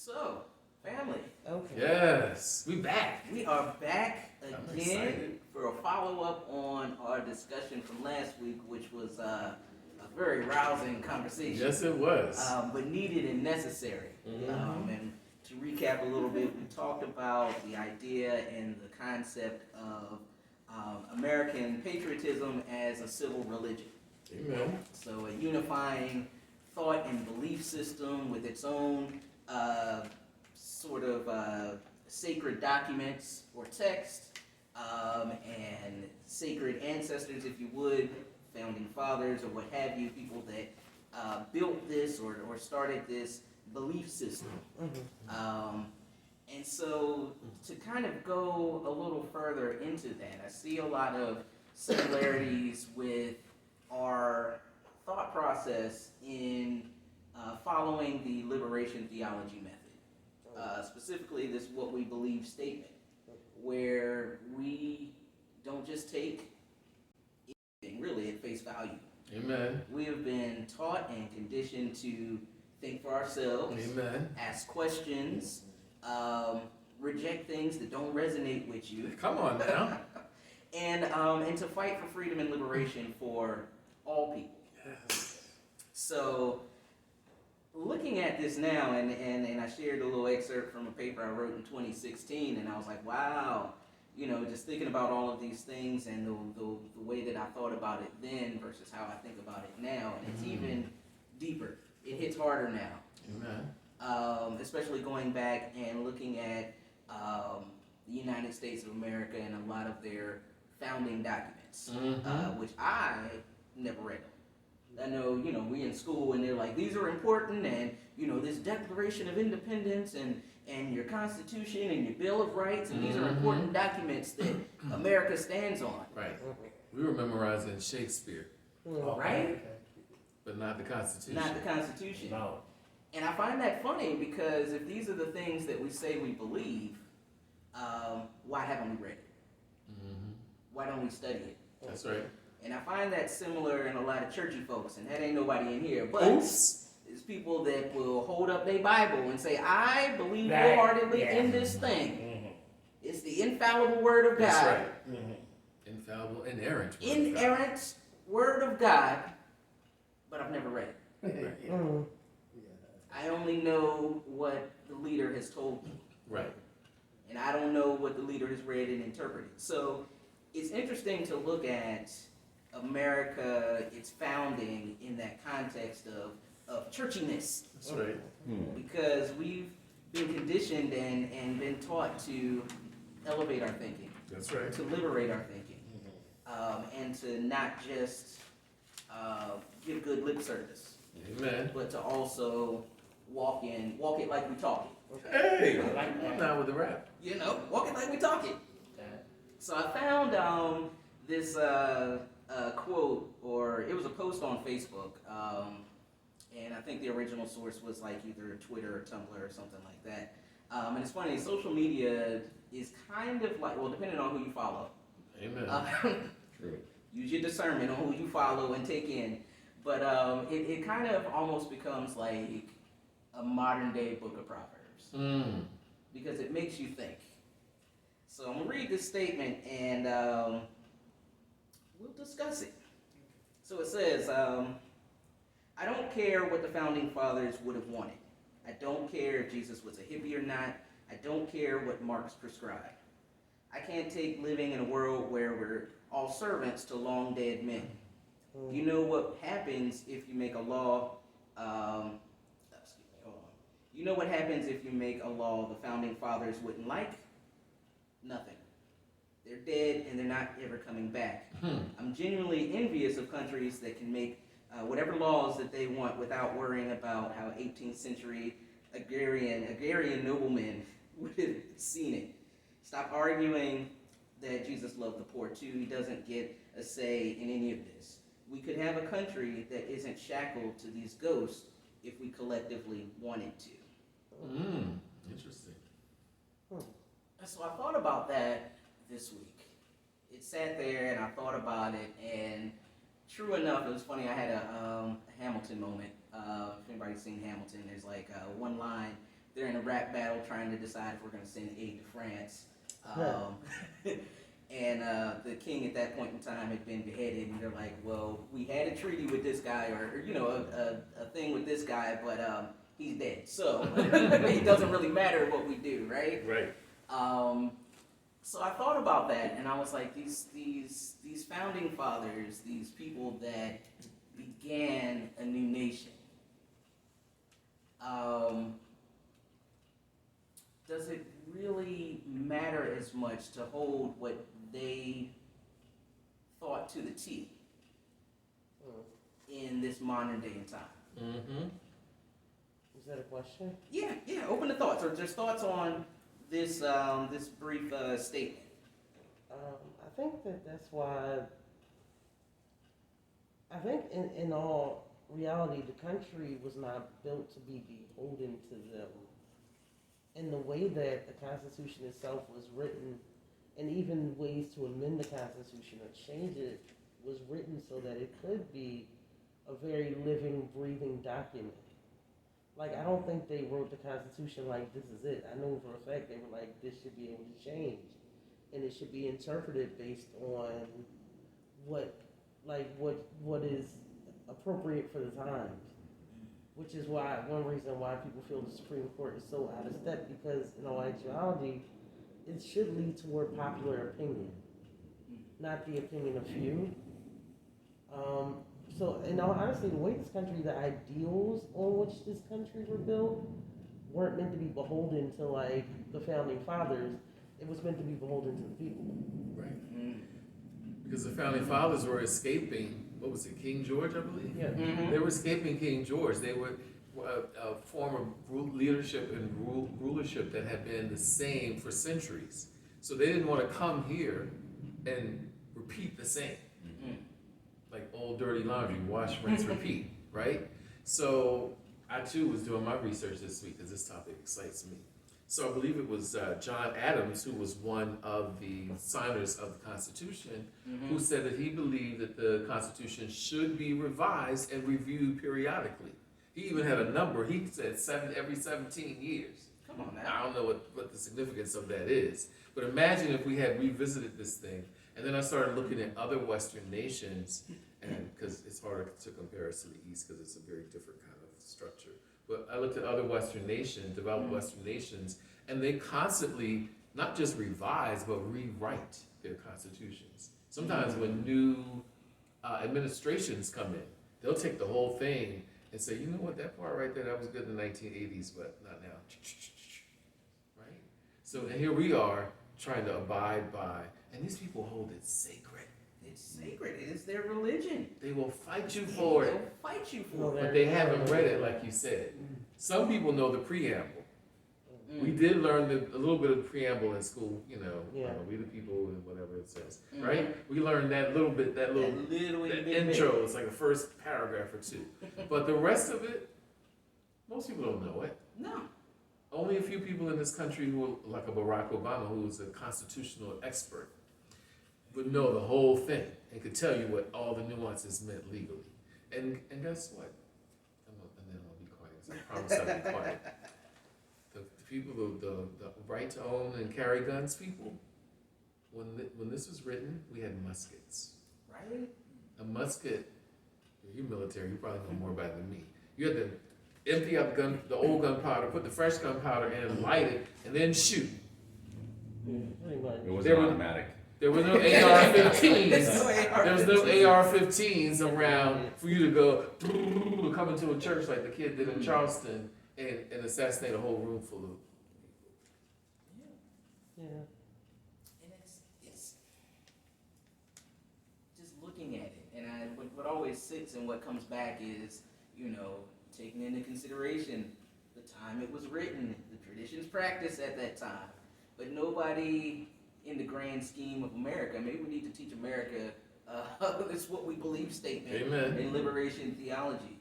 So, family. Okay. Yes, we back. We are back I'm again excited. for a follow-up on our discussion from last week, which was a very rousing conversation. Yes, it was. But needed and necessary. And to recap a little bit, we talked about the idea and the concept of American patriotism as a civil religion. Amen. So a unifying thought and belief system with its own sort of sacred documents or text, and sacred ancestors, if you would, founding fathers or what have you, people that built this or started this belief system. And so to kind of go a little further into that, I see a lot of similarities with our thought process in following the liberation theology method. Specifically, this what we believe statement, where we don't just take anything really at face value. Amen. We have been taught and conditioned to think for ourselves, Amen. ask questions, reject things that don't resonate with you, Come on now. and to fight for freedom and liberation for all people. Yes. So, looking at this now, and I shared a little excerpt from a paper I wrote in 2016, and I was like, wow, just thinking about all of these things and the way that I thought about it then versus how I think about it now, and it's even deeper. It hits harder now. Amen. Especially going back and looking at the United States of America and a lot of their founding documents, which I never read them. I know, we in school and they're like, these are important, and, this Declaration of Independence and your Constitution and your Bill of Rights, and these are important documents that America stands on. Right. We were memorizing Shakespeare, Right? but not the Constitution. Not the Constitution. No. And I find that funny because if these are the things that we say we believe, why haven't we read it? Why don't we study it? That's right. And I find that similar in a lot of churchy folks, and that ain't nobody in here, but Oops. it's people that will hold up their Bible and say, I believe Right. wholeheartedly Yeah. in this thing. It's the infallible Word of God. That's right. Infallible, inerrant. word of God. Inerrant Word of God, but I've never read it. Right. I only know what the leader has told me. Right. And I don't know what the leader has read and interpreted. So it's interesting to look at America, its founding, in that context of churchiness. That's right. Because we've been conditioned and been taught to elevate our thinking, That's right. to liberate our thinking, and to not just give good lip service, Amen. but to also walk it like we talk it. Hey, I like that. I'm down with the rap. Walk it like we talk it. So I found this quote, or it was a post on Facebook, and I think the original source was like either Twitter or Tumblr or something like that. And it's funny, social media is kind of like, well, depending on who you follow. Amen. True. Use your discernment on who you follow and take in. But it kind of almost becomes like a modern day book of Proverbs. Because it makes you think. So I'm going to read this statement and we'll discuss it. So it says, I don't care what the founding fathers would have wanted. I don't care if Jesus was a hippie or not. I don't care what Marx prescribed. I can't take living in a world where we're all servants to long dead men. You know what happens if you make a law, You know what happens if you make a law the founding fathers wouldn't like? Nothing. They're dead and they're not ever coming back. I'm genuinely envious of countries that can make whatever laws that they want without worrying about how 18th century agrarian noblemen would have seen it. Stop arguing that Jesus loved the poor too. He doesn't get a say in any of this. We could have a country that isn't shackled to these ghosts if we collectively wanted to. Interesting. So I thought about that this week. It sat there and I thought about it, and true enough, it was funny. I had a Hamilton moment. If anybody's seen Hamilton, there's like one line they're in a rap battle trying to decide if we're going to send aid to France. And the king at that point in time had been beheaded, and they're like, well, we had a treaty with this guy, or you know, a thing with this guy, but he's dead. So it doesn't really matter what we do, right? Right. So I thought about that, and I was like, these founding fathers, these people that began a new nation. Does it really matter as much to hold what they thought to the T in this modern day and time? Mm-hmm. Is that a question? Yeah, open to thoughts, or just thoughts on this this brief statement. I think that's why. I think in all reality, the country was not built to be beholden to them. And the way that the Constitution itself was written, and even ways to amend the Constitution or change it, was written so that it could be a very living, breathing document. Like, I don't think they wrote the Constitution like, this is it. I know for a fact they were like, this should be able to change. And it should be interpreted based on what is appropriate for the times. Which is why, one reason why people feel the Supreme Court is so out of step, because in all actuality, it should lead toward popular opinion, not the opinion of few. So, in all honesty, the way this country, the ideals on which this country were built, weren't meant to be beholden to like the founding fathers. It was meant to be beholden to the people. Right. Because the founding fathers were escaping, what was it, King George, I believe? Yeah. Mm-hmm. They were escaping King George. They were a form of leadership and rulership that had been the same for centuries. So they didn't want to come here and repeat the same. Like old dirty laundry, wash, rinse, repeat, right? So I too was doing my research this week because this topic excites me. So I believe it was John Adams, who was one of the signers of the Constitution, who said that he believed that the Constitution should be revised and reviewed periodically. He even had a number. He said every 17 years. Come on now. I don't know what the significance of that is, but imagine if we had revisited this thing, and then I started looking at other Western nations, and because it's harder to compare us to the East because it's a very different kind of structure. But I looked at other Western nations, developed Western nations, and they constantly not just revise but rewrite their constitutions. Sometimes when new administrations come in, they'll take the whole thing and say, you know what, that part right there, that was good in the 1980s, but not now. Right? So and here we are trying to abide by, and these people hold it sacred. It's sacred. It is their religion. They will fight you for it. They'll fight you for it. But they haven't read it like you said. Some people know the preamble. We did learn a little bit of the preamble in school, you know, we the people and whatever it says, right? We learned that little bit, that intro. It's like the first paragraph or two. But the rest of it, most people don't know it. No. Only a few people in this country who, like a Barack Obama, who's a constitutional expert, would know the whole thing and could tell you what all the nuances meant legally. And guess what? And then I'll be quiet, 'cause I promise I'll be quiet. The people, the right to own and carry guns people, when this was written, we had muskets. Right? A musket, you're military, you probably know more about it than me. You had to empty out the old gunpowder, put the fresh gunpowder in, light it, and then shoot. Pretty much. It wasn't automatic. There were no AR-15s. There was no AR-15s around for you to go come into a church like the kid did in Charleston and assassinate a whole room full of people. Yeah. And it's just looking at it, and what always sits and what comes back is, you know, taking into consideration the time it was written, the traditions practiced at that time, but nobody in the grand scheme of America, maybe we need to teach America this what we believe statement Amen. in liberation theology,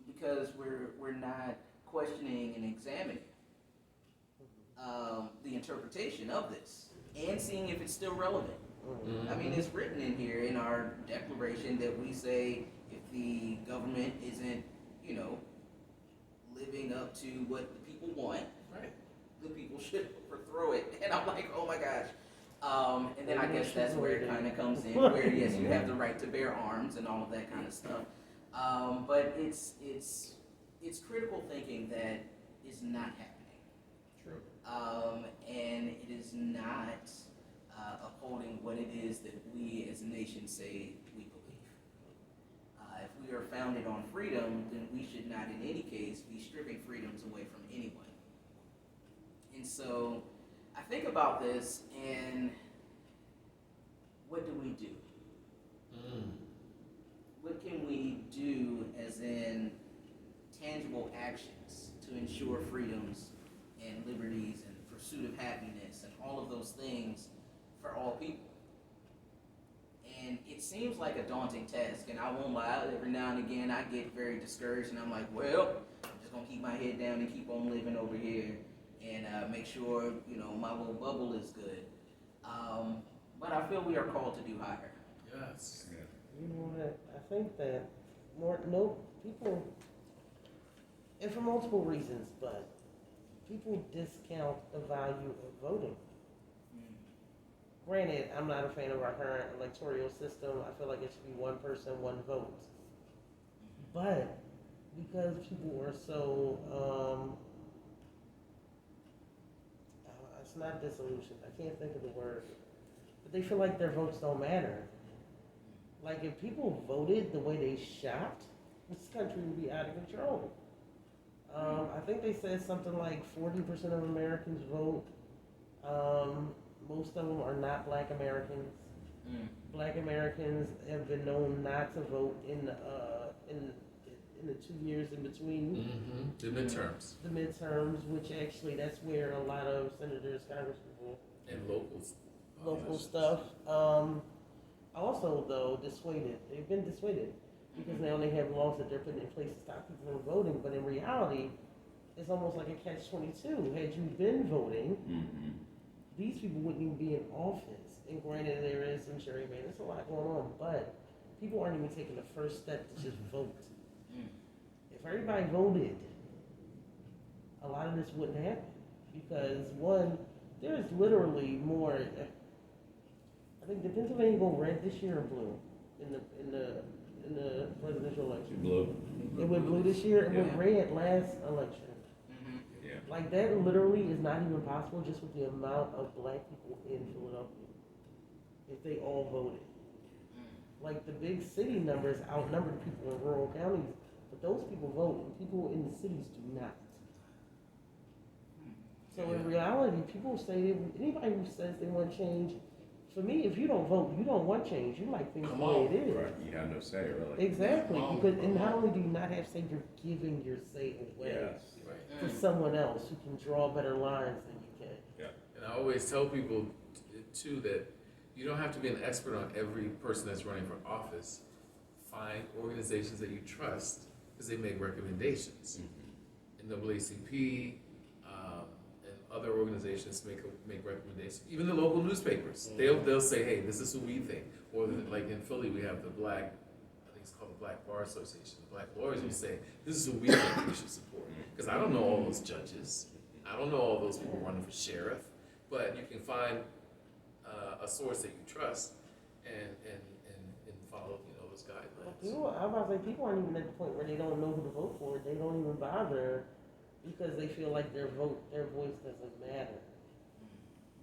because we're not questioning and examining the interpretation of this and seeing if it's still relevant. I mean, it's written in here in our declaration that we say if the government isn't, you know, living up to what the people want, Right. the people should overthrow it. And I'm like, oh my gosh. And then I guess that's where it kind of comes in, where yes, you have the right to bear arms and all of that kind of stuff. But it's critical thinking that is not happening. True. And it is not upholding what it is that we as a nation say we believe. If we are founded on freedom, then we should not in any case be stripping freedoms away from anyone. And so I think about this, and what do we do? What can we do as in tangible actions to ensure freedoms and liberties and pursuit of happiness and all of those things for all people? And it seems like a daunting task, and I won't lie, every now and again I get very discouraged and I'm like, well, I'm just gonna keep my head down and keep on living over here and make sure, my little bubble is good. But I feel we are called to do higher. Yes. You know what? I think that people, and for multiple reasons, but people discount the value of voting. Granted, I'm not a fan of our current electoral system. I feel like it should be one person, one vote. But because people are so, it's not disillusioned. I can't think of the word. But they feel like their votes don't matter. Like if people voted the way they shopped, this country would be out of control. I think they said something like 40% of Americans vote. Most of them are not Black Americans. Black Americans have been known not to vote in the 2 years in between The midterms. the midterms, which actually that's where a lot of senators, congresspeople, And locals. local stuff. Also, though, they've been dissuaded because now they have laws that they're putting in place to stop people from voting. But in reality, it's almost like a catch-22. Had you been voting, these people wouldn't even be in office. And granted, there is some gerrymandering, there's a lot going on, but people aren't even taking the first step to just vote. If everybody voted, a lot of this wouldn't happen because one, there's literally more. I think did Pennsylvania go red this year or blue in the presidential election? Blue. It went blue this year. It went Yeah. red last election. Yeah. Like that literally is not even possible just with the amount of Black people in Philadelphia. If they all voted, like the big city numbers outnumber the people in rural counties, but those people vote and people in the cities do not. So in reality, people say anybody who says they want change. For me, if you don't vote, you don't want change. You like things the way it is. Right. You have no say, really. Exactly. Because and not only do you not have say, you're giving your say away Yes. Right. to someone else who can draw better lines than you can. And I always tell people too that you don't have to be an expert on every person that's running for office. Find organizations that you trust because they make recommendations. NAACP and other organizations make recommendations. Even the local newspapers, they'll say, hey, this is who we think. Or like in Philly, we have the Black, I think it's called the Black Bar Association. The Black lawyers will say, this is who we think we should support. Because I don't know all those judges. I don't know all those people running for sheriff. But you can find a source that you trust and follow, those guidelines. I'm about to say people aren't even at the point where they don't know who to vote for. They don't even bother because they feel like their voice doesn't matter.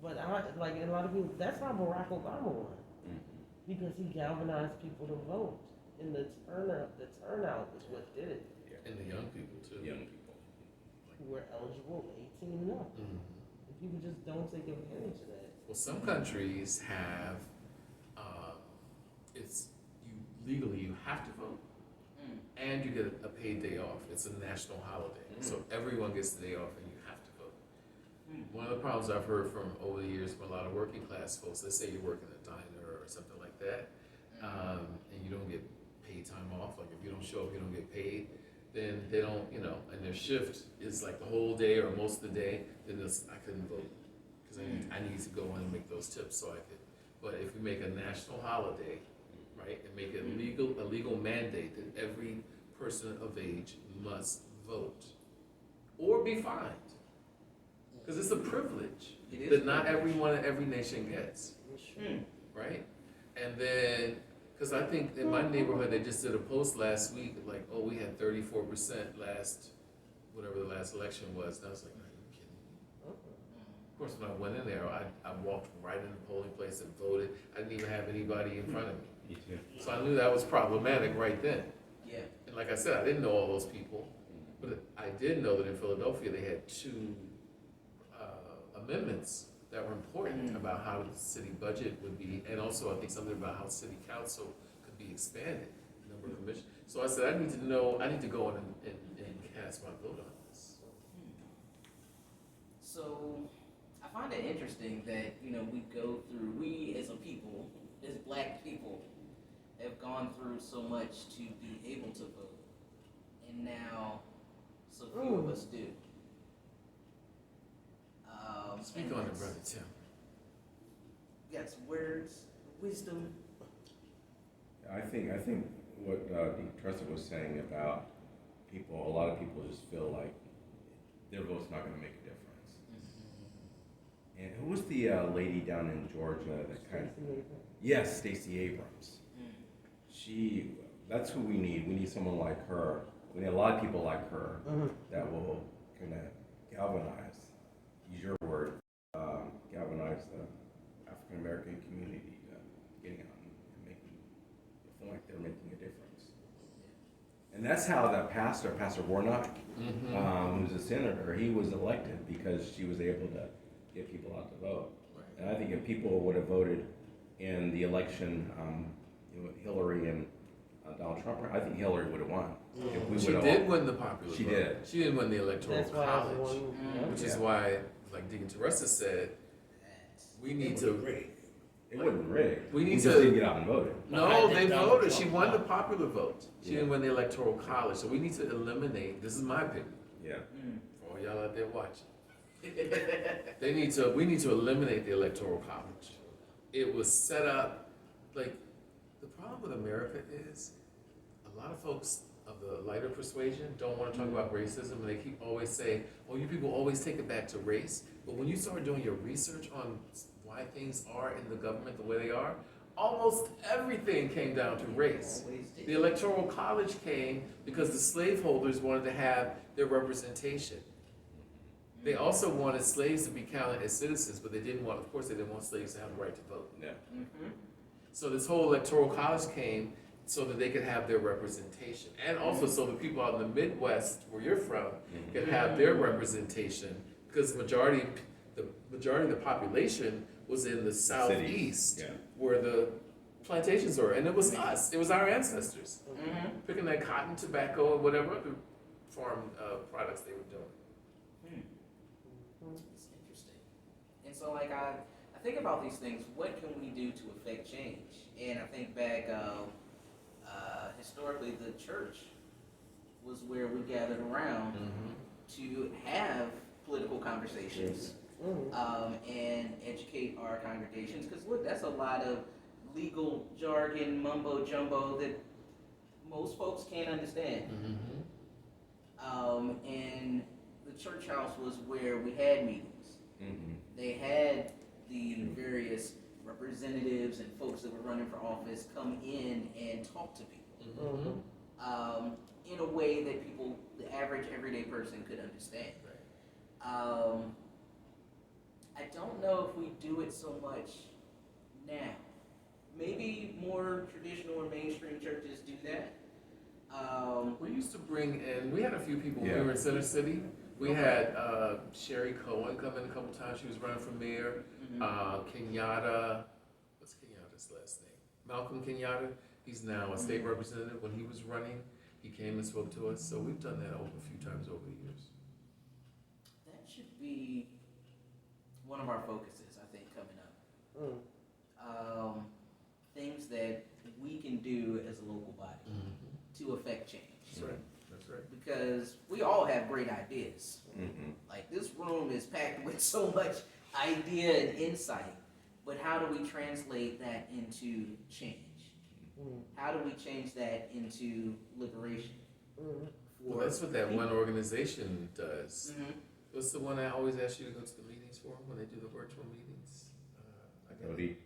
But and a lot of people, that's how Barack Obama won, because he galvanized people to vote, and the turnout is what did it. And the young people too. Young people. Who were eligible, 18 and up, and people just don't take advantage of that. Well, some countries have, legally you have to vote, and you get a paid day off. It's a national holiday, so everyone gets the day off, and you have to vote. One of the problems I've heard from over the years from a lot of working class folks, let's say you work in a diner or something like that, and you don't get paid time off. Like if you don't show up, you don't get paid. Then they don't, and their shift is like the whole day or most of the day. Then I couldn't vote because I need to go in and make those tips so I could. But if we make a national holiday, right, and make it a legal mandate that every person of age must vote, or be fined. Because it's a privilege It is that a not privilege. everyone in every nation gets, Hmm. right? And then, because I think in my neighborhood, they just did a post last week, like, oh, we had 34% whatever the last election was. And I was like, are you kidding me? Of course, when I went in there, I walked right in the polling place and voted. I didn't even have anybody in front of me. Me too. So I knew that was problematic right then. Yeah. And like I said, I didn't know all those people, but I did know that in Philadelphia, they had two amendments that were important about how the city budget would be, and also I think something about how city council could be expanded, the number of commissioners. So I said, I need to know, I need to go in and cast my vote on this. So I find it interesting that, we as a people, as black people, have gone through so much to be able to vote. And now so few of us do. Speak and on it, that's- brother Tim. Got some words, wisdom. I think what Tressa was saying about people, a lot of people just feel like their vote's not gonna make a difference. And who was the lady down in Georgia that kind of, yes, Stacey Abrams. That's who we need. We need someone like her. We need a lot of people like her that will kind of galvanize, use your word, galvanize the African American community, getting out and making it feel like they're making a difference. And that's how that Pastor Warnock, who's a senator, he was elected because she was able to get people out to vote. Right. And I think if people would have voted in the election, Hillary and Donald Trump, I think Hillary would have won. If we She would've did all- win the popular She vote. did. She didn't win the electoral That's why I college, was wondering. which is Yeah. why, like Deacon Teresa said, we need to. It wasn't rigged. We need We just to- didn't get out and vote it. No, they Donald voted. Trump She won the won. popular vote. She Yeah. didn't win the electoral college. So we need to eliminate. This is my opinion. Yeah. For all y'all out there watching, we need to eliminate the electoral college. It was set up like the problem with America is a lot of folks of the lighter persuasion don't want to talk about racism, and they keep always say, "Oh, you people always take it back to race." But when you start doing your research on why things are in the government the way they are, almost everything came down to race. Always did. The electoral college came because the slaveholders wanted to have their representation. They also wanted slaves to be counted as citizens, but they didn't want slaves to have the right to vote. Yeah. So this whole electoral college came so that they could have their representation. And also so the people out in the Midwest, where you're from, could have their representation. Because the majority of the population was in the southeast, Yeah. where the plantations were. And it was us, it was our ancestors, Mm-hmm. picking that cotton, tobacco, and whatever other farm products they were doing. It's interesting. And so, I think about these things. What can we do to affect change? And I think back, historically, the church was where we gathered around to have political conversations and educate our congregations. Because look, that's a lot of legal jargon, mumbo jumbo that most folks can't understand. And the church house was where we had meetings. They had the various representatives and folks that were running for office come in and talk to people in a way that the average everyday person could understand. I don't know if we do it so much now. Maybe more traditional or mainstream churches do that. We used to bring in, we had a few people when Yeah. we were in Center City. We had Sherry Cohen come in a couple times. She was running for mayor. Kenyatta, what's Kenyatta's last name? Malcolm Kenyatta. He's now a state representative. When he was running, he came and spoke to us. So we've done that a few times over the years. That should be one of our focuses, I think, coming up. Things that we can do as a local body to affect change. That's right. That's right. Because we all have great ideas. Like, this room is packed with so much idea and insight, but how do we translate that into change? How do we change that into liberation Well, that's what that one organization does. Mhm. What's the one I always ask you to go to the meetings for when they do the virtual meetings? I got Cody,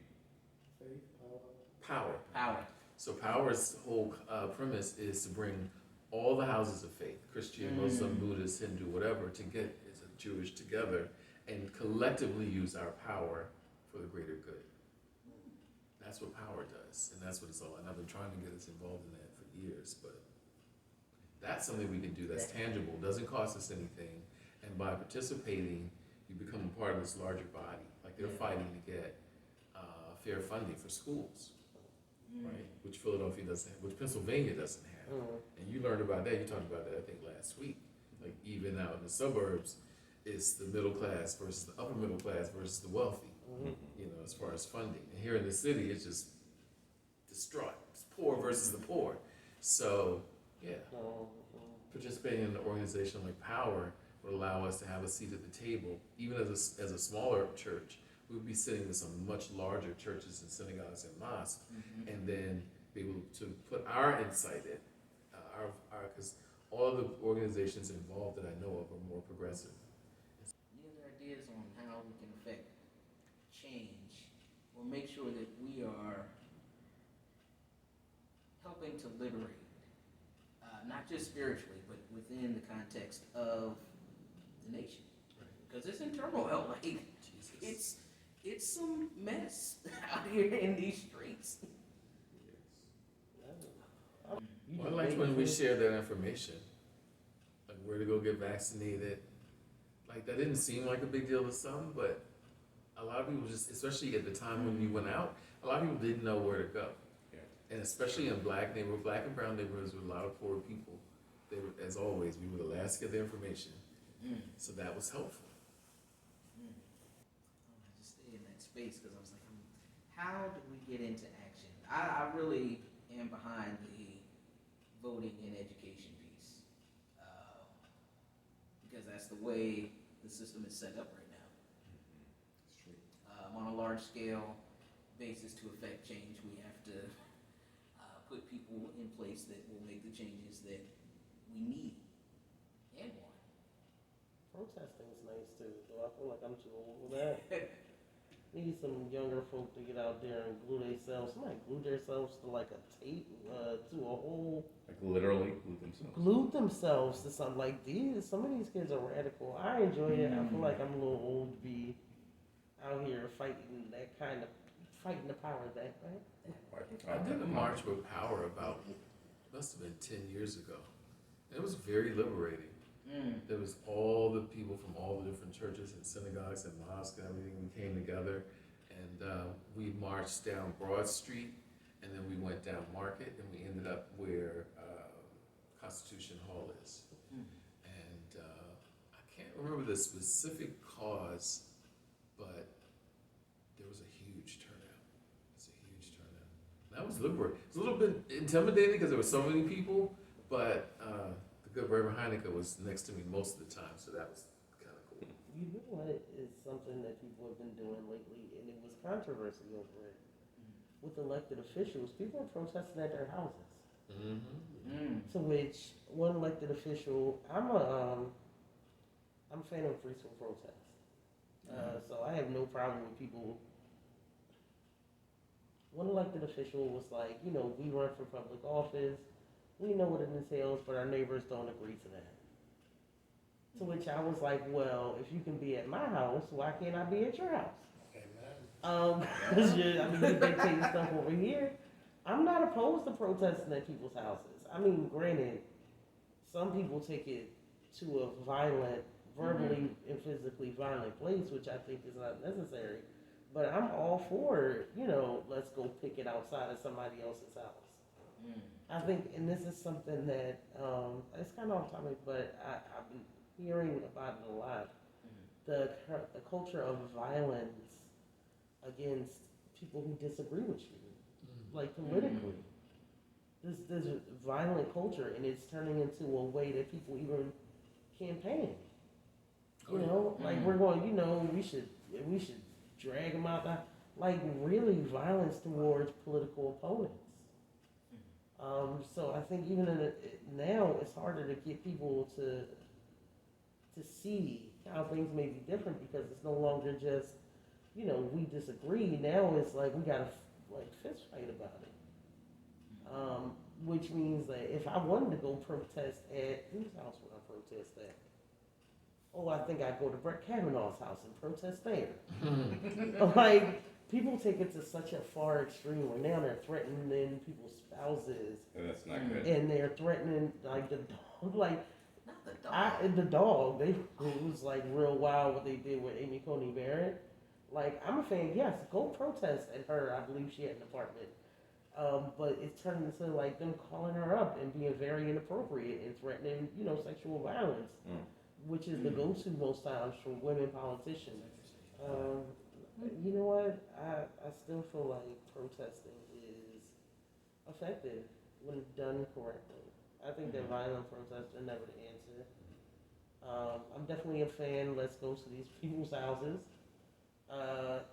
Power. Power. So Power's whole premise is to bring all the houses of faith, Christian, Muslim, Buddhist, Hindu, whatever, to get as a Jewish together and collectively use our power for the greater good. That's what Power does, and that's what it's all. And I've been trying to get us involved in that for years, but that's something we can do that's tangible, doesn't cost us anything, and by participating, you become a part of this larger body. Like they're fighting to get fair funding for schools, right? Which Philadelphia doesn't have, which Pennsylvania doesn't have. And you learned about that, you talked about that, I think, last week. Like even out in the suburbs, it's the middle class versus the upper middle class versus the wealthy, you know, as far as funding. And here in the city, it's just distraught. It's poor versus the poor. So, yeah, participating in an organization like Power would allow us to have a seat at the table. Even as a smaller church, we would be sitting with some much larger churches and synagogues and mosques, and then be able to put our insight in, because all of the organizations involved that I know of are more progressive. Any other ideas on how we can affect change or make sure that we are helping to liberate, not just spiritually, but within the context of the nation? Because it's in turmoil. Like Jesus. it's some mess out here in these streets. Well, I liked when we shared that information, like where to go get vaccinated. Like that didn't seem like a big deal to some, but a lot of people just, especially at the time when we went out, a lot of people didn't know where to go. And especially in black neighborhoods, black and brown neighborhoods with a lot of poor people, they were, as always, we were the last to get the information. So that was helpful. I just stay in that space because I was like, how do we get into action? I really am behind the voting and education piece, because that's the way the system is set up right now. On a large scale basis to affect change, we have to put people in place that will make the changes that we need and want. Protesting's nice too, though I feel like I'm too old for that. Need some younger folk to get out there and glue themselves. Somebody glued themselves to like a tape, to a whole. like literally glue themselves. Glued themselves to something like these. Some of these kids are radical. I enjoy it. I feel like I'm a little old to be out here fighting that kind of fighting the power that right. I did a march with Power about, must have been 10 years ago. And it was very liberating. There was all the people from all the different churches and synagogues and mosques and everything. We came together and we marched down Broad Street, and then we went down Market, and we ended up where Constitution Hall is. And I can't remember the specific cause, but there was a huge turnout. It's a huge turnout. That was liberating. It was a little bit intimidating because there were so many people, but the good Reverend Heineke was next to me most of the time, so that was kind of cool. You know what is something that people have been doing lately, and it was controversy over it. With elected officials, people are protesting at their houses. To which one elected official, I'm a fan of free school protest. So I have no problem with people. One elected official was like, you know, we run for public office. We know what it entails, but our neighbors don't agree to that. To which I was like, well, if you can be at my house, why can't I be at your house? Because you dictating stuff over here. I'm not opposed to protesting at people's houses. I mean, granted, some people take it to a violent, verbally and physically violent place, which I think is not necessary. But I'm all for, you know, let's go pick it outside of somebody else's house. I think, and this is something that, it's kind of off topic, but I've been hearing about it a lot. The culture of violence against people who disagree with you, like politically. This violent culture, and it's turning into a way that people even campaign. You know, like we're going, you know, we should drag them out. Like really violence towards political opponents. So I think even now it's harder to get people to see how things may be different because it's no longer just, we disagree. Now it's like we gotta like fist fight about it. Which means that if I wanted to go protest at whose house would I protest at? Oh, I think I'd go to Brett Kavanaugh's house and protest there. Like people take it to such a far extreme where now they're threatening people's spouses And that's not good. and they're threatening like the dog. Like Not the dog. the dog. It was like real wild what they did with Amy Coney Barrett. Like I'm a fan. Yes, go protest at her. I believe she had an apartment. But it's turned into like them calling her up and being very inappropriate and threatening, sexual violence, which is the go-to most times for women politicians. You know what? I still feel like protesting is effective when done correctly. I think that violent protests are never the answer. I'm definitely a fan. Let's go to these people's houses.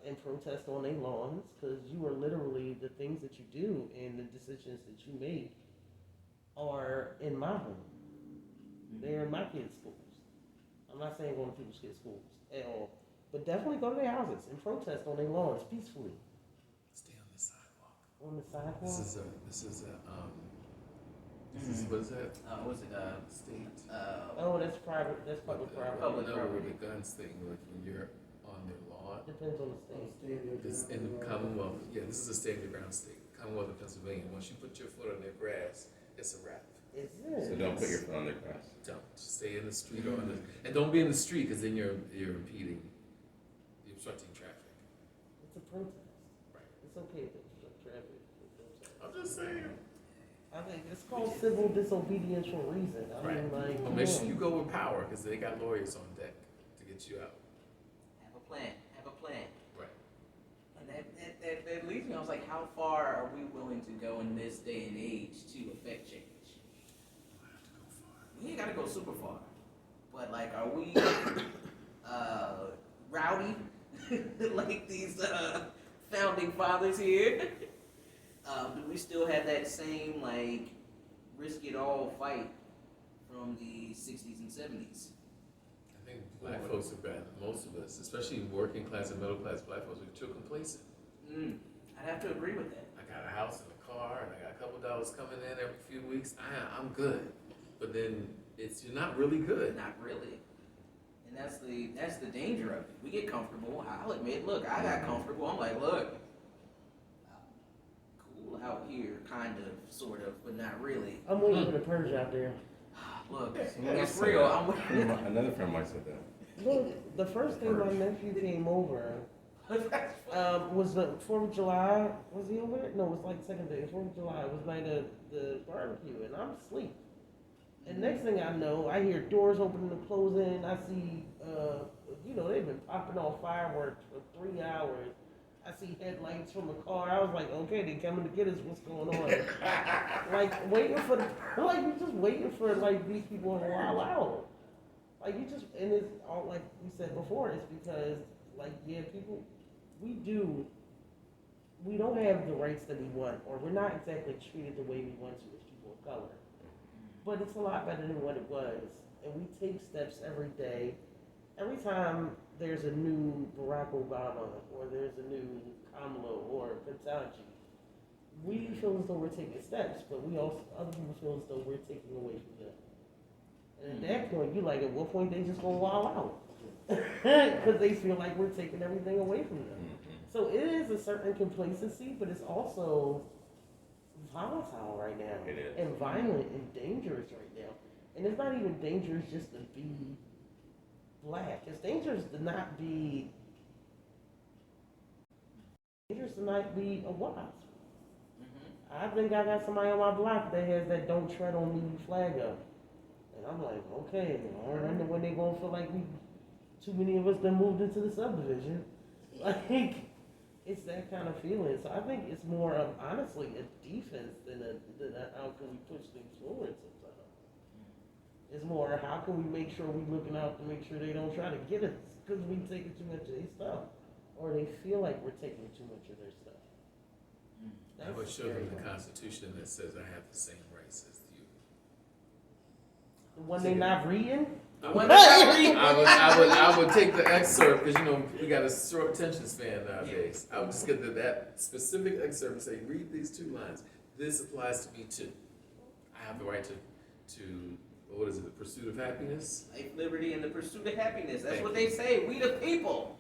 And protest on their lawns because you are literally the things that you do and the decisions that you make are in my home. They're in my kids' schools. I'm not saying go to people's kids' schools at all, but definitely go to their houses and protest on their lawns peacefully. Stay on the sidewalk. On the sidewalk. This is what is that? Was it State. Oh, that's private. That's public property. Public no, property. the guns thing, like when you're on their lawn. Depends on the state. This in the Commonwealth, this is a stand your ground state. Commonwealth of Pennsylvania. Once you put your foot on their grass, it's a wrap. Is So it? don't put your foot on their grass. Don't stay in the street or on the, and don't be in the street because then you're impeding, you're obstructing traffic. It's a protest. Right. It's okay to obstruct traffic. I'm just saying. I think it's called civil disobedience for a reason. I mean, like, Well, make sure you go with power because they got lawyers on deck to get you out. Have a plan. Have a plan. Right. And that leads me. I was like, how far are we willing to go in this day and age to affect change? I have to go far. We ain't gotta go super far, but like, are we rowdy like these founding fathers here? Do we still have that same like risk it all fight from the 60s and 70s? I think black folks are bad. Most of us, especially working class and middle class black folks, are too complacent. I'd have to agree with that. I got a house and a car and I got a couple dollars coming in every few weeks. I'm good. But then you're not really good. Not really. And that's the danger of it. We get comfortable. I'll admit, look, I got comfortable. I'm like, look, cool out here, kind of, sort of, but not really. I'm waiting for the purge out there. Look, Someone else it's said real. that. I'm waiting. Another friend of mine said that. Look, the first day my nephew came over was the 4th of July. Was he over there? No, it was like the second day. The 4th of July. It was night of the barbecue, and I'm asleep. And next thing I know, I hear doors opening and closing. I see, they've been popping off fireworks for 3 hours. I see headlights from a car. I was like, okay, they coming to get us. What's going on? Like waiting for you're just waiting for like these people to wild out. Like you just, and it's all like we said before. It's because people, we don't have the rights that we want, or we're not exactly treated the way we want to as people of color. But it's a lot better than what it was, and we take steps every day. Every time there's a new Barack Obama, or there's a new Kamala, or Kentucky, we feel as though we're taking steps, but other people feel as though we're taking away from them. And at that point, you're like, at what point they just gonna wild out? Because they feel like we're taking everything away from them. So it is a certain complacency, but it's also volatile right now. It is. And violent and dangerous right now. And it's not even dangerous just to be black. It's dangerous to not be a wasp. I think I got somebody on my block that has that "Don't Tread on Me" flag up. And I'm like, okay, I wonder when they gonna feel like too many of us done moved into the subdivision. Like, it's that kind of feeling. So I think it's more of, honestly, a defense than a how can we push things forward sometimes. It's more, how can we make sure we're looking out to make sure they don't try to get us because we taking too much of their stuff. Or they feel like we're taking too much of their stuff. I would show them the Constitution that says I have the same rights as you. When they not reading? I would take the excerpt, because we got a short attention span nowadays. I would just get that specific excerpt and say, read these 2 lines. This applies to me too. I have the right to what is it, the pursuit of happiness? Life, liberty, and the pursuit of happiness. That's what they say. We the people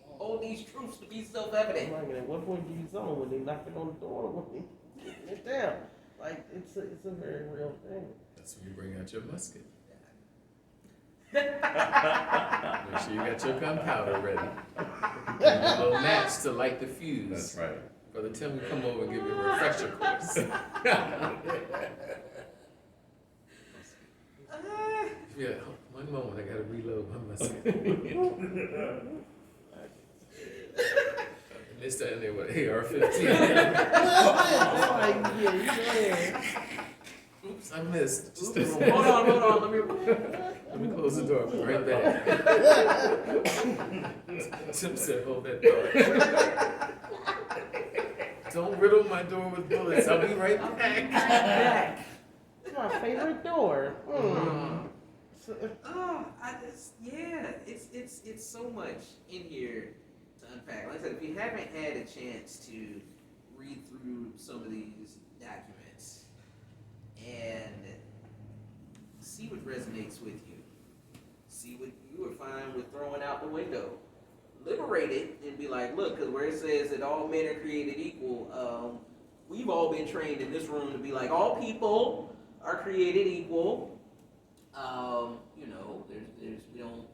hold these truths to be self-evident. At what point do you zone when they knocking on the door, when they kicking it down? Like, it's a very real thing. That's when you bring out your musket. Make sure you got your gunpowder ready. And a little match to light the fuse. That's right. Brother Tim will come over and give you a refresher course. Yeah, one moment, I gotta reload my musket. Missed that in there with AR-15. Oops, I missed. Just Hold on. let me close the door. I'll be right back. Tim said, hold that door. Don't riddle my door with bullets. I'll be right back. It's my favorite door. It's so much in here to unpack. Like I said, if you haven't had a chance to read through some of these documents and see what resonates with you, see what you are fine with throwing out the window, liberate it and be like, look, because where it says that all men are created equal, we've all been trained in this room to be like, all people are created equal. We don't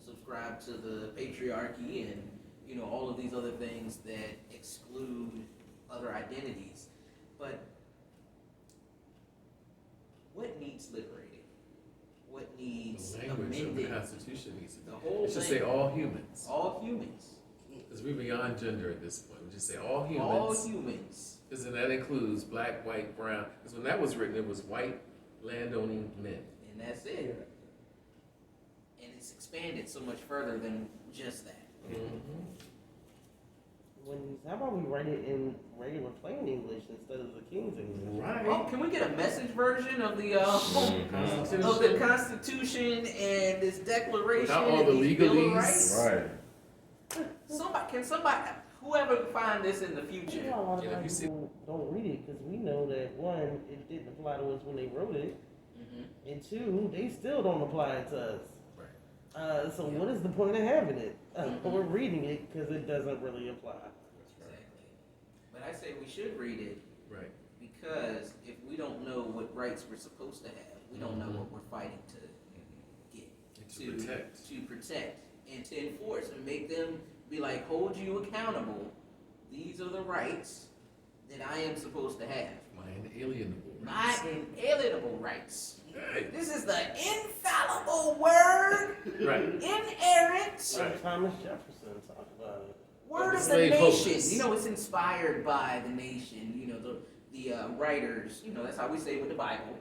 subscribe to the patriarchy and all of these other things that exclude other identities. But what needs liberating? What needs The language of the amended? Constitution needs to The whole It should thing. say all humans. All humans. Because we're beyond gender at this point. We just say all humans. All humans. Because then that includes black, white, brown. Because when that was written, it was white landowning men. And that's it. And it's expanded so much further than just that. How about we write it in regular plain English instead of the King's English? Right. Oh, can we get a message version of the Constitution and this Declaration Without all and the these Bill of legalese. Rights? Right. Somebody, whoever can find this in the future? A lot of Yeah, times you people don't read it because we know that, one, it didn't apply to us when they wrote it, and 2, they still don't apply it to us. Right. So what is the point of having it? We're reading it because it doesn't really apply. Exactly. But I say we should read it Right. because if we don't know what rights we're supposed to have, we don't know what we're fighting to get, To protect. to protect and to enforce and make them be like, hold you accountable. These are the rights that I am supposed to have. My inalienable My rights. inalienable rights. Right. This is the infallible word, Right. inerrant Like Thomas Jefferson talked about it. word of the Slave nation. holders. It's inspired by the nation. The writers. That's how we say it with the Bible.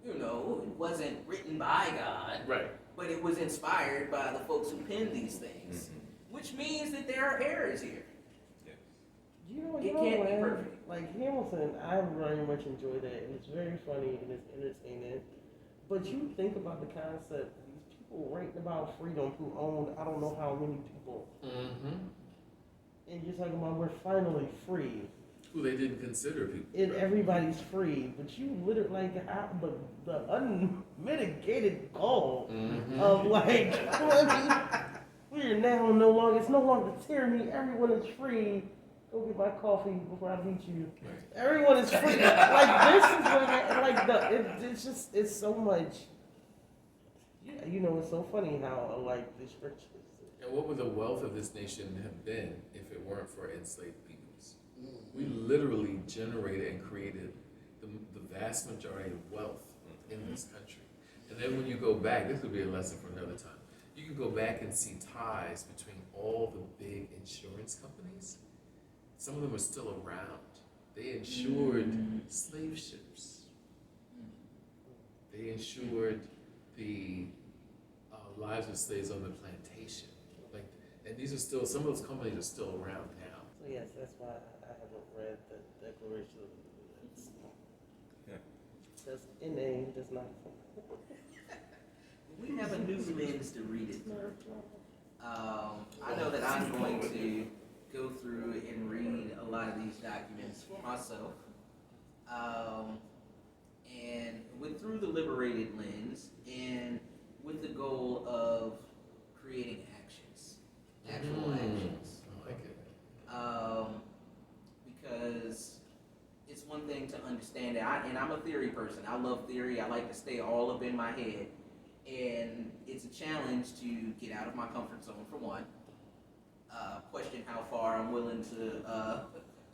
It wasn't written by God, Right. but it was inspired by the folks who penned these things, which means that there are errors here. It can't be perfect. Like Hamilton, I very much enjoy that, and it's very funny and it's entertaining. But you think about the concept, these people writing about freedom who owned I don't know how many people, and you're talking about we're finally free, Who they didn't consider people. and everybody's free, but you literally the unmitigated goal of like, we're now no longer, it's no longer tyranny, everyone is free. Go get my coffee before I beat you. Right. Everyone is free. Like this is what it's so much. Yeah, it's so funny how the scriptures. And what would the wealth of this nation have been if it weren't for enslaved peoples? We literally generated and created the vast majority of wealth in this country. And then when you go back, this would be a lesson for another time. You can go back and see ties between all the big insurance companies. Some of them are still around. They insured slave ships. They insured the lives of slaves on the plantation. And these are still, some of those companies are still around now. So Yes, that's why I haven't read the Declaration of Independence. Yeah. Because in name does not. We have a new lens to read it through. I know that I'm going to go through and read a lot of these documents for myself. And through the liberated lens and with the goal of creating actions, actual actions. I like it. Because it's one thing to understand it, and I'm a theory person. I love theory. I like to stay all up in my head. And it's a challenge to get out of my comfort zone, for one. Question how far I'm willing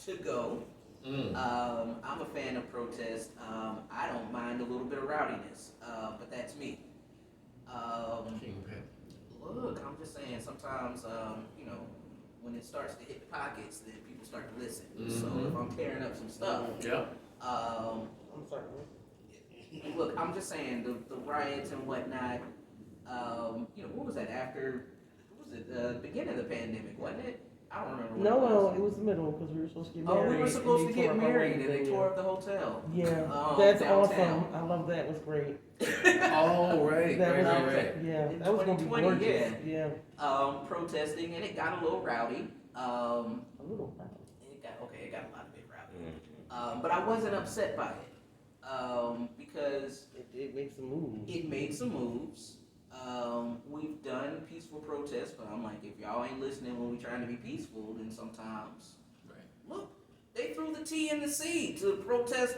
to go. I'm a fan of protest. I don't mind a little bit of rowdiness, but that's me. Kingpin. Look, I'm just saying, sometimes, when it starts to hit the pockets, then people start to listen. So if I'm tearing up some stuff, Yeah. I'm sorry. look, I'm just saying, the riots and whatnot, what was that after, the beginning of the pandemic, wasn't it? I don't remember what No, it was the middle because we were supposed to get married. Oh, we were supposed to and get tore up our married and wedding they venue. tore up the hotel. Yeah, that's downtown. awesome. I love that. It was great. Oh, right, That was right. Yeah, In that was gonna be 2020, gorgeous. Yeah. Protesting, and it got a little rowdy. A little loud. It got a lot of bit rowdy. But I wasn't upset by it. Because It makes a move. it made some moves. We've done peaceful protests, but I'm like, if y'all ain't listening when we trying to be peaceful, then sometimes, Right. look, they threw the T in the C to protest.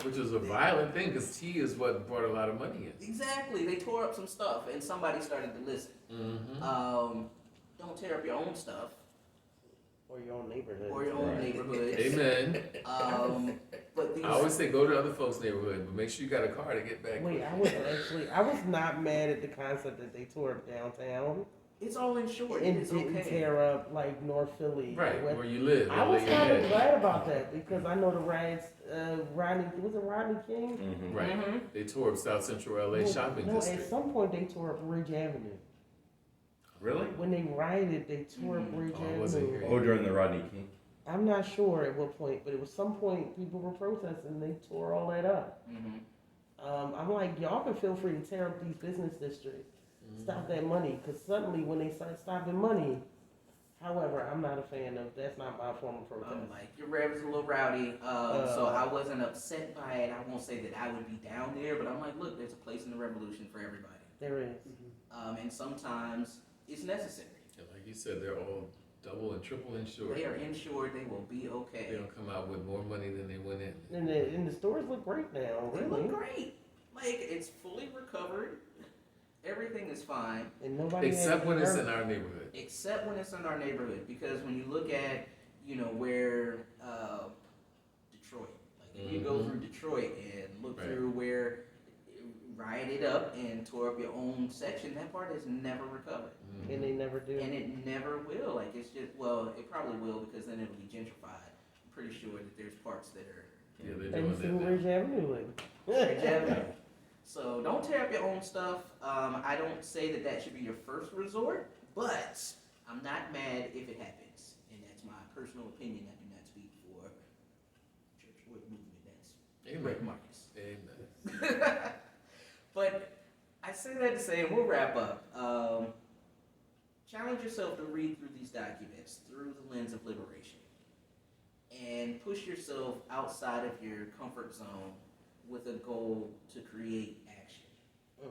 Which is a violent thing, because tea is what brought a lot of money in. Exactly, they tore up some stuff, and somebody started to listen. Don't tear up your own stuff Or your own neighborhood. or your own Right. neighborhood. Amen. But these, I always say go to other folks' neighborhood, but make sure you got a car to get back. Wait, I was not mad at the concept that they tore up downtown it's all insured. and It's didn't okay. tear up like North Philly. Right, West- where you live. I where was you kind of live. glad about that because I know the riots, Rodney King? Mm-hmm. Right. Mhm. They tore up South Central LA shopping no, district. at some point they tore up Ridge Avenue. Really? When they rioted, they tore up Ridge Oh, I wasn't Avenue. here. Oh, during the Rodney King? I'm not sure at what point, but it was some point people were protesting. They tore all that up. I'm like, y'all can feel free to tear up these business districts. Stop that money, because suddenly when they start stopping money, however, I'm not a fan of. That's not my form of protest. I'm like, your rev is a little rowdy, so I wasn't upset by it. I won't say that I would be down there, but I'm like, look, there's a place in the revolution for everybody. There is. And sometimes it's necessary. And like you said, they're all double and triple insured. They are insured, they will be They okay. don't come out with more money than they went in. And the stores look great now, They really. look great. Like, it's fully recovered. Everything is fine, And nobody Except had when it's hurt. in our neighborhood. except when it's in our neighborhood. Because when you look at, where Detroit, like if you go through Detroit and look Right. through where it rioted up and tore up your own section, that part has never recovered. And they never do. And it never will. Like, it's just, well, it probably will because then it'll be gentrified. I'm pretty sure that there's parts that are Yeah, they're Have you doing seen that Ridge now. Avenue? Ridge Avenue. So don't tear up your own stuff. I don't say that should be your first resort, but I'm not mad if it happens. And that's my personal opinion. I do not speak for church or movement. That's Amen. Rick Marcus. Amen. But I say that to say, and we'll wrap up. Challenge yourself to read through these documents through the lens of liberation. And push yourself outside of your comfort zone with a goal to create action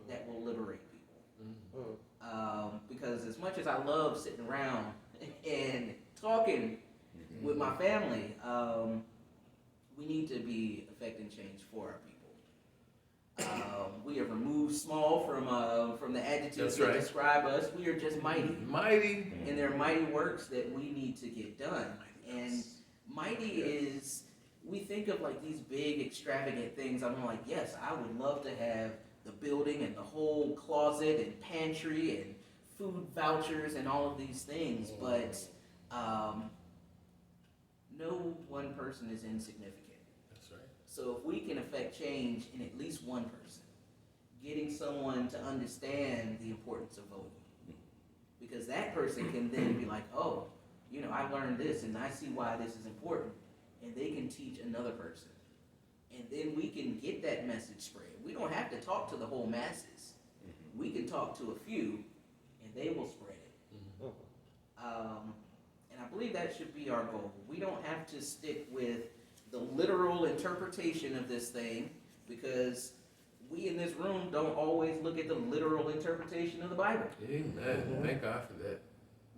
that will liberate people. Because as much as I love sitting around and talking with my family, we need to be affecting change for our people. We have removed small from the adjectives That's that right. describe us. We are just mighty. Mighty. And there are mighty works that we need to get done. And mighty is, we think of like these big extravagant things. I'm like, yes, I would love to have the building and the whole closet and pantry and food vouchers and all of these things, but no one person is insignificant. That's right. So if we can affect change in at least one person, getting someone to understand the importance of voting, because that person can then be like, oh, you know, I learned this and I see why this is important. And they can teach another person. And then we can get that message spread. We don't have to talk to the whole masses. We can talk to a few and they will spread it. And I believe that should be our goal. We don't have to stick with the literal interpretation of this thing, because we in this room don't always look at the literal interpretation of the Bible. Amen. Thank God for that.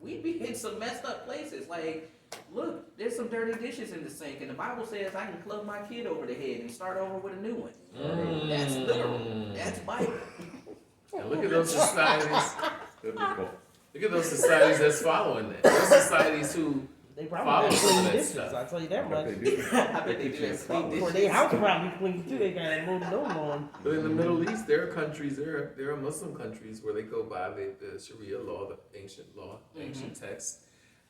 We'd be in some messed up places. Like, look, there's some dirty dishes in the sink, and the Bible says I can club my kid over the head and start over with a new one. That's literal. That's Bible. And look at those societies. Biblical. Look at those societies that's following that. Those societies who They follow probably some of clean that dishes, stuff. I'll tell you that much. I bet they do have clean For dishes. their house probably clean too, they got a little gnome on. But in the Middle East, there are countries, there are Muslim countries where they go by the Sharia law, the ancient law, ancient text,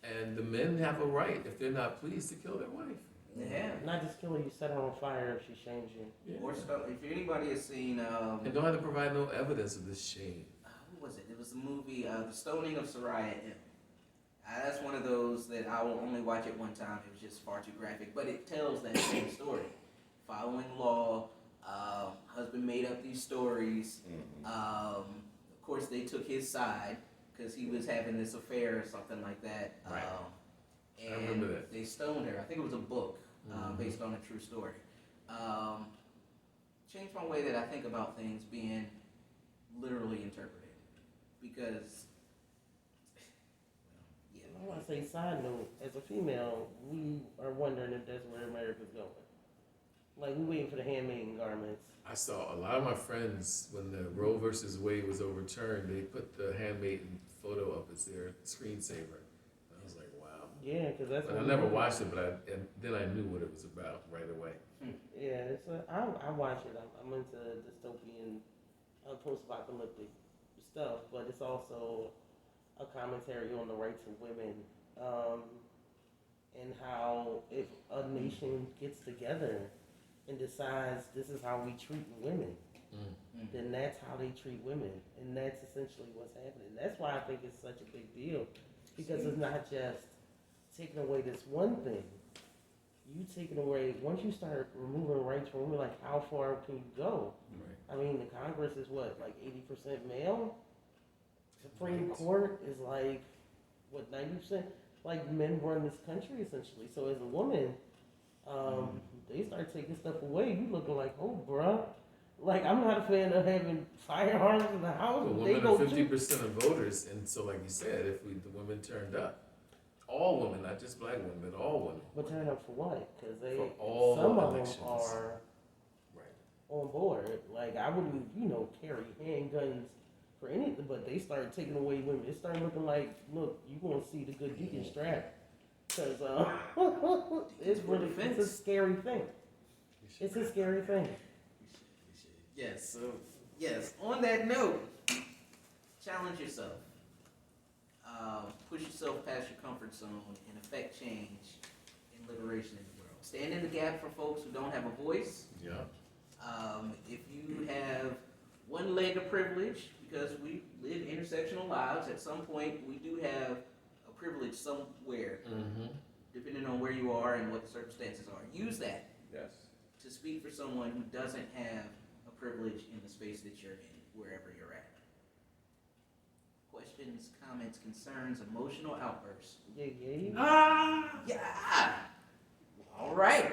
and the men have a right, if they're not pleased, to kill their wife. Yeah. Not just kill her, you set her on fire if she shames you. Yeah. Or stuff. If anybody has seen, And don't have to provide no evidence of this shame. what was it? It was the movie, The Stoning of Soraya M. That's one of those that I will only watch it one time. It was just far too graphic, but it tells that same story. Following law, husband made up these stories. Of course, they took his side because he was having this affair or something like that. Right. And I remember that. they stoned her. I think it was a book based on a true story. Changed my way that I think about things being literally interpreted, because I want to say, side note, as a female, we are wondering if that's where America's going. Like, we waiting for the handmaiden garments. I saw a lot of my friends, when the Roe versus Wade was overturned, they put the handmaiden photo up as their screensaver. I was like, wow. Yeah, because that's But I what never we- watched it, and then I knew what it was about right away. Yeah, I watch it. I'm into dystopian, post-apocalyptic stuff, but it's also a commentary on the rights of women, and how if a nation gets together and decides this is how we treat women, then that's how they treat women, and that's essentially what's happening. That's why I think it's such a big deal, because it's not just taking away this one thing. You taking away, once you start removing rights from women, like how far can you go? Right. I mean, the Congress is what, like 80% male? Supreme Court is like, what, 90%? Like, men run this country, essentially. So as a woman, they start taking stuff away. You looking like, oh, bruh. Like, I'm not a fan of having firearms in the house. Well, They women go are too. 50% of voters, and so like you said, if the women turned up, all women, not just black women, but all women. But turn up for what? Because For all some of elections. them are Right. on board. Like, I wouldn't, carry handguns for anything, but they started taking away women. It started looking like, look, you gonna see the good deacon strap. Because it's a scary thing. It's a scary thing. yes. So yes. On that note, challenge yourself. Push yourself past your comfort zone and affect change and liberation in the world. Stand in the gap for folks who don't have a voice. Yeah. If you have one leg of privilege, because we live intersectional lives, at some point we do have a privilege somewhere, depending on where you are and what the circumstances are. Use that Yes. to speak for someone who doesn't have a privilege in the space that you're in, wherever you're at. Questions, comments, concerns, emotional outbursts. Yeah. Yeah. All right.